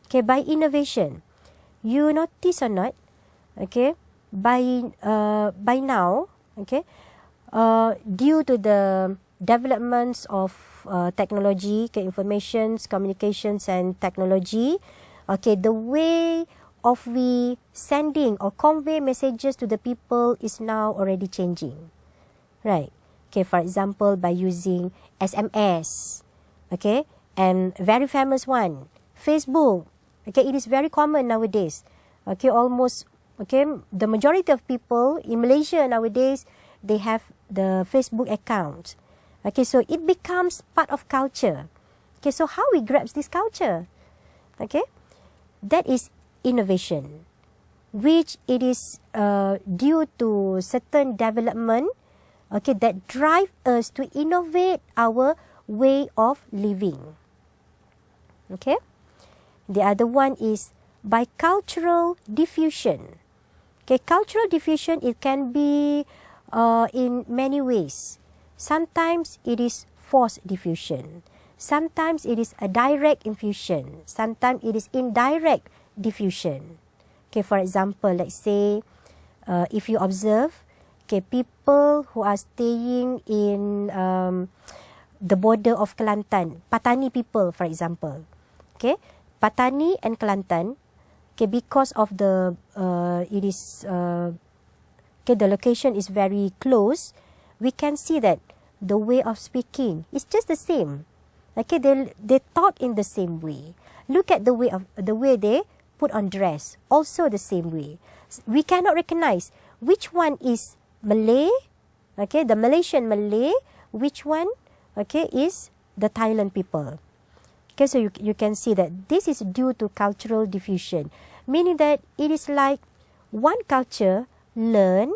Okay, by innovation. You notice or not, okay, by now, okay, due to the developments of technology, okay, informations, communications and technology, okay, the way of we sending or convey messages to the people is now already changing, right? Okay, for example, by using SMS, okay, and very famous one, Facebook. Okay, it is very common nowadays. Okay, almost, okay, the majority of people in Malaysia nowadays, they have the Facebook account. Okay, so it becomes part of culture. Okay, so how we grasp this culture? Okay, that is innovation, which it is due to certain development, okay, that drive us to innovate our way of living. Okay. The other one is by cultural diffusion. Okay, cultural diffusion, it can be in many ways. Sometimes it is forced diffusion. Sometimes it is a direct infusion. Sometimes it is indirect diffusion. Okay, for example, let's say if you observe, okay, people who are staying in the border of Kelantan, Patani people, for example, okay, Patani and Kelantan, okay, because of the it is okay, the location is very close, we can see that the way of speaking is just the same. Okay, they talk in the same way. Look at the way they put on dress, also the same way. We cannot recognize which one is Malay, okay, the Malaysian Malay, which one, okay, is the Thailand people. Okay, so you can see that this is due to cultural diffusion, meaning that it is like one culture learn,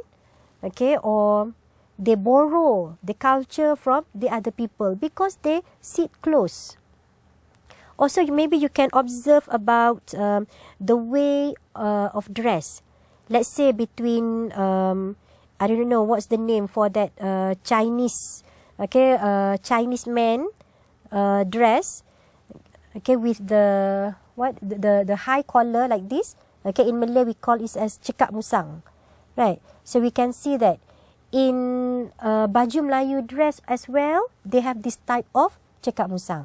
okay, or they borrow the culture from the other people because they sit close. Also, maybe you can observe about the way of dress. Let's say between, I don't know what's the name for that Chinese, okay, Chinese man dress. Okay, with the the high collar like this. Okay, in Malay we call it as cekak musang, right? So we can see that in baju Melayu dress as well, they have this type of cekak musang.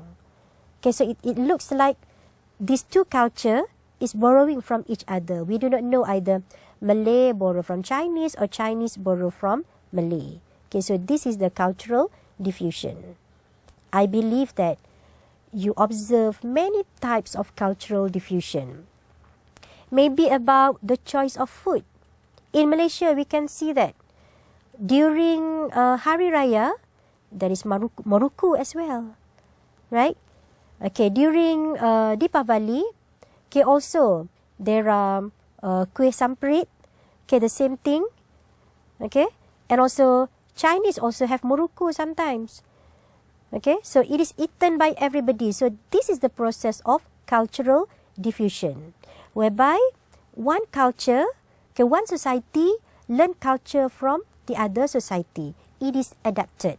Okay, so it looks like these two culture is borrowing from each other. We do not know either Malay borrow from Chinese or Chinese borrow from Malay. Okay, so this is the cultural diffusion. I believe that you observe many types of cultural diffusion. Maybe about the choice of food. In Malaysia, we can see that during Hari Raya, there is Maruku as well, right? Okay, during Deepavali, okay, also there are kuih samprit, okay, the same thing, okay, and also Chinese also have Maruku sometimes. Okay, so it is eaten by everybody. So this is the process of cultural diffusion, whereby one culture, okay, one society learn culture from the other society. It is adapted.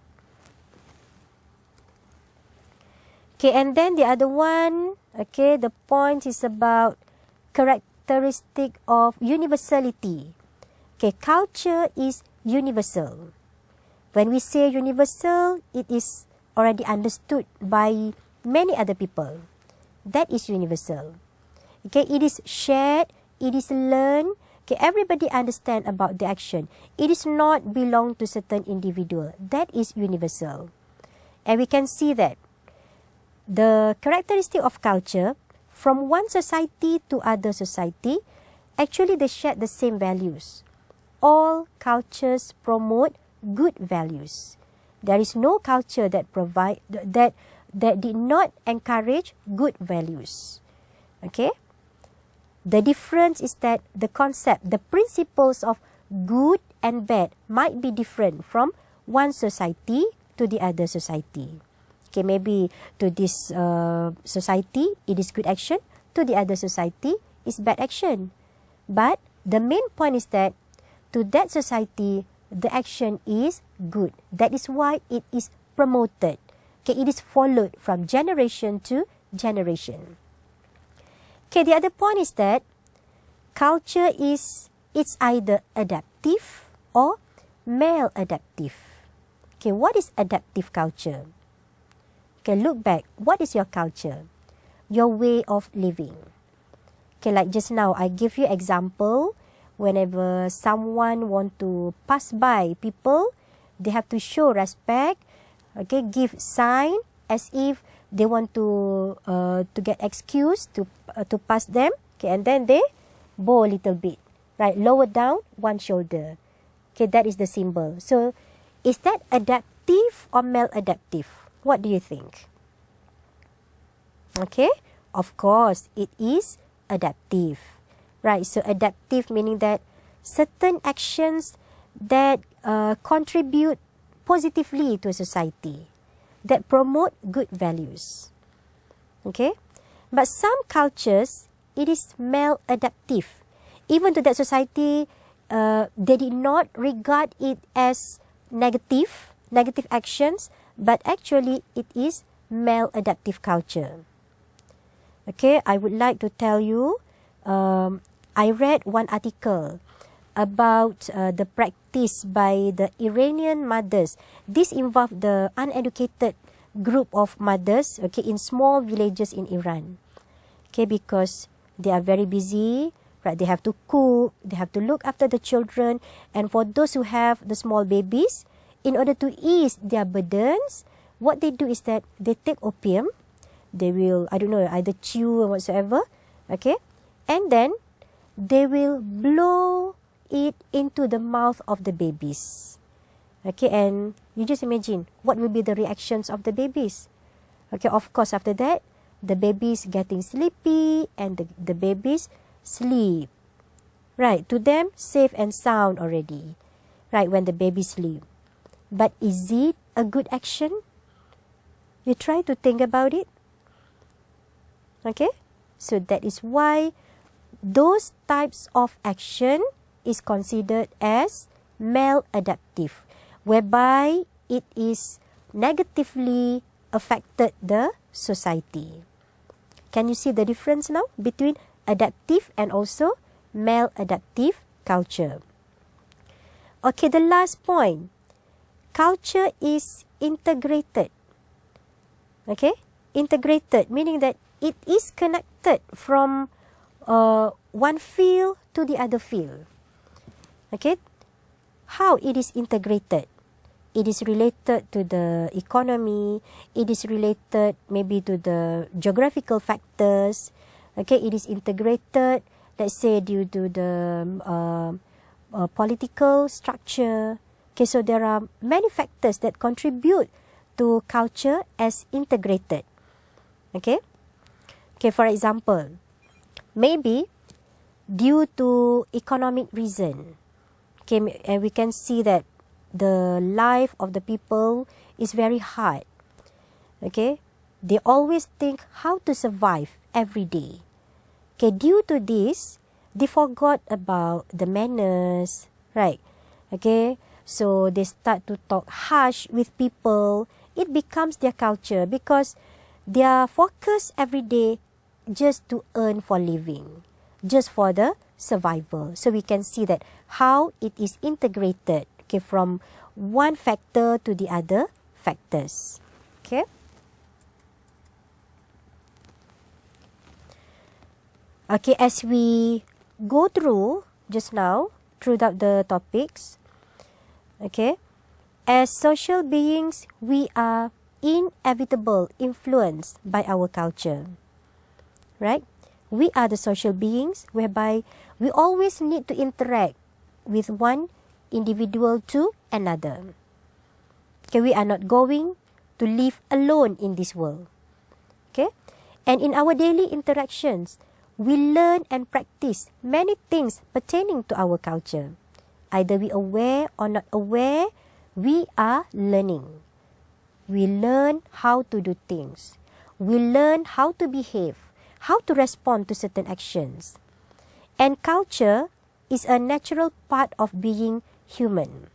Okay, and then the other one, okay, the point is about characteristic of universality. Okay, culture is universal. When we say universal, it is already understood by many other people. That is universal. Okay, it is shared, it is learned. Okay, everybody understand about the action. It is not belong to certain individual. That is universal. And we can see that the characteristic of culture from one society to other society, actually they share the same values. All cultures promote good values. There is no culture that did not encourage good values. Okay? The difference is that the concept, the principles of good and bad might be different from one society to the other society. Okay, maybe to this society, it is good action. To the other society, it's bad action. But the main point is that to that society, the action is good. That is why it is promoted. Okay, it is followed from generation to generation. Okay, the other point is that culture it's either adaptive or maladaptive. Okay, what is adaptive culture? Okay, look back. What is your culture? Your way of living. Okay, like just now, I give you example. Whenever someone want to pass by people, they have to show respect. Okay, give sign as if they want to get excuse to pass them. Okay, and then they bow a little bit, right? Lower down one shoulder. Okay, that is the symbol. So, is that adaptive or maladaptive? What do you think? Okay, of course, it is adaptive, right? So, adaptive meaning that certain actions that contribute positively to a society, that promote good values. Okay, but some cultures, it is maladaptive. Even to that society, they did not regard it as negative actions, but actually it is maladaptive culture. Okay, I would like to tell you, I read one article about the practice by the Iranian mothers. This involved the uneducated group of mothers, okay, in small villages in Iran. Okay, because they are very busy, right? They have to cook, they have to look after the children, and for those who have the small babies, in order to ease their burdens, what they do is that they take opium. They will, I don't know, either chew or whatsoever, okay, and then they will blow it into the mouth of the babies. Okay, and you just imagine what will be the reactions of the babies. Okay, of course, after that, the babies getting sleepy and the babies sleep. Right, to them, safe and sound already. Right, when the baby sleep. But is it a good action? You try to think about it. Okay, so that is why those types of action is considered as maladaptive, whereby it is negatively affected the society. Can you see the difference now between adaptive and also maladaptive culture? Okay, the last point. Culture is integrated. Okay, integrated meaning that it is connected from one field to the other field. Okay, how it is integrated? It is related to the economy. It is related maybe to the geographical factors. Okay, it is integrated, let's say, due to the political structure. Okay, so there are many factors that contribute to culture as integrated. Okay, okay, for example, maybe due to economic reason, okay, and we can see that the life of the people is very hard. Okay, they always think how to survive every day. Okay, due to this, they forgot about the manners, right? Okay, so they start to talk harsh with people. It becomes their culture because they are focused every day just to earn for living, just for the survival. So we can see that how it is integrated, okay, from one factor to the other factors. Okay. Okay, as we go through just now, throughout the topics, okay, as social beings, we are inevitable influenced by our culture, right? We are the social beings whereby we always need to interact with one individual to another. Okay, we are not going to live alone in this world. Okay, and in our daily interactions, we learn and practice many things pertaining to our culture. Either we aware or not aware, we are learning. We learn how to do things. We learn how to behave, how to respond to certain actions. And culture is a natural part of being human.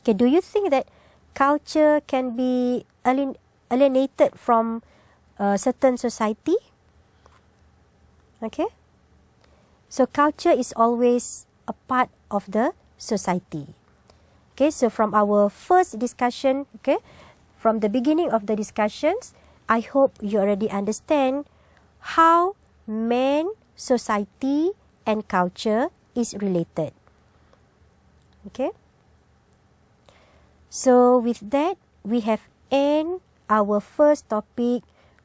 Okay, do you think that culture can be alienated from a certain society? Okay? So culture is always a part of the society. Okay, so from our first discussion, okay, from the beginning of the discussions, I hope you already understand how man, society, and culture is related. Okay? So with that, we have end our first topic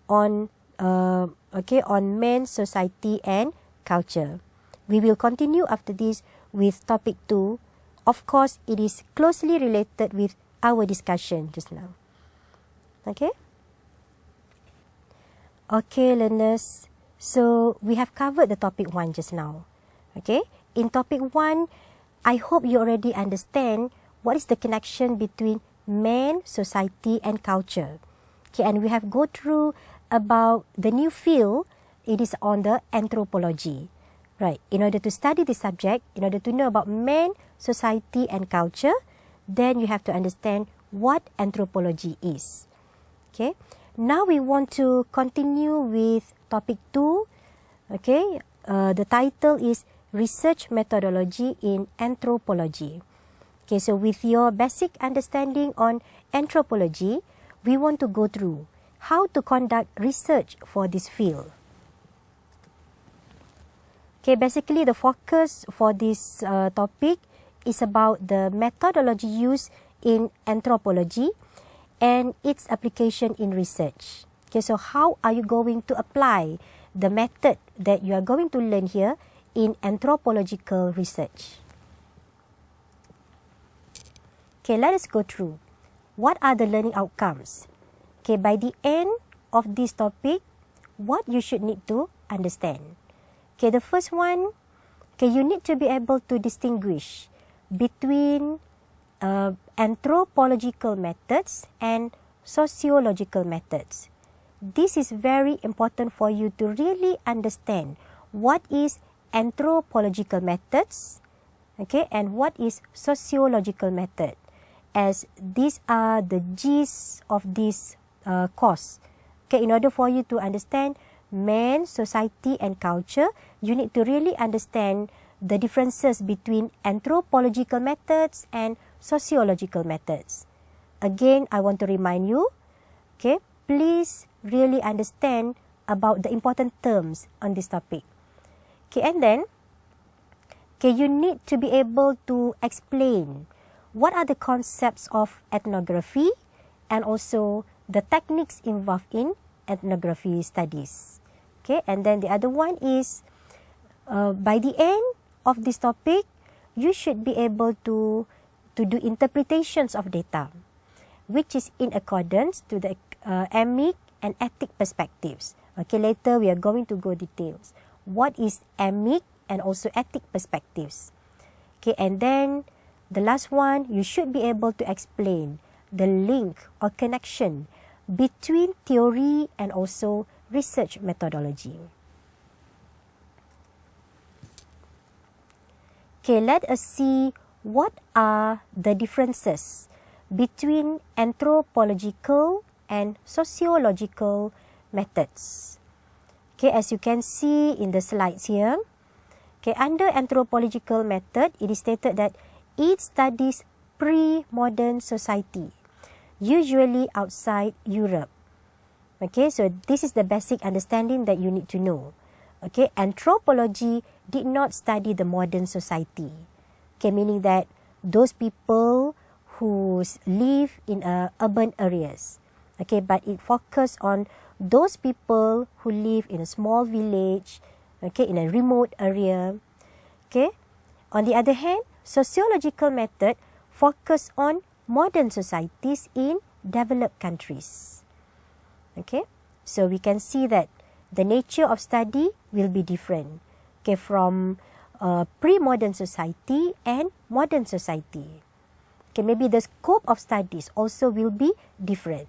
on on man, society, and culture. We will continue after this with topic 2. Of course, it is closely related with our discussion just now. Okay? Okay, learners. So we have covered the topic 1 just now. Okay? In topic 1, I hope you already understand what is the connection between man, society, and culture. Okay, and we have go through about the new field. It is on the anthropology. Right. In order to study this subject, in order to know about man, society, and culture, then you have to understand what anthropology is. Okay. Now we want to continue with topic 2. Okay. The title is Research Methodology in Anthropology. Okay, so with your basic understanding on anthropology, we want to go through how to conduct research for this field. Okay, basically the focus for this topic is about the methodology used in anthropology and its application in research. Okay, so how are you going to apply the method that you are going to learn here in anthropological research? Okay, let us go through. What are the learning outcomes? Okay, by the end of this topic, what you should need to understand. Okay, the first one, okay, you need to be able to distinguish between anthropological methods and sociological methods. This is very important for you to really understand what is anthropological methods, okay, and what is sociological method, as these are the G's of this course. Okay, in order for you to understand man, society, and culture, you need to really understand the differences between anthropological methods and sociological methods. Again, I want to remind you, okay, please really understand about the important terms on this topic. Okay, and then, okay, you need to be able to explain what are the concepts of ethnography and also the techniques involved in ethnography studies. Okay, and then the other one is, by the end of this topic, you should be able to do interpretations of data, which is in accordance to the emic and ethic perspectives. Okay, later we are going to go details. What is emic and also ethic perspectives? Okay, and then the last one, you should be able to explain the link or connection between theory and also research methodology. Okay, let us see what are the differences between anthropological and sociological methods. Okay, as you can see in the slides here, okay, under anthropological method, it is stated that it studies pre-modern society, usually outside Europe. Okay, so this is the basic understanding that you need to know. Okay, anthropology did not study the modern society. Okay, meaning that those people who live in urban areas. Okay, but it focused on those people who live in a small village, okay, in a remote area. Okay, on the other hand, sociological method focus on modern societies in developed countries. Okay, so we can see that the nature of study will be different, okay, from pre-modern society and modern society. Okay, maybe the scope of studies also will be different.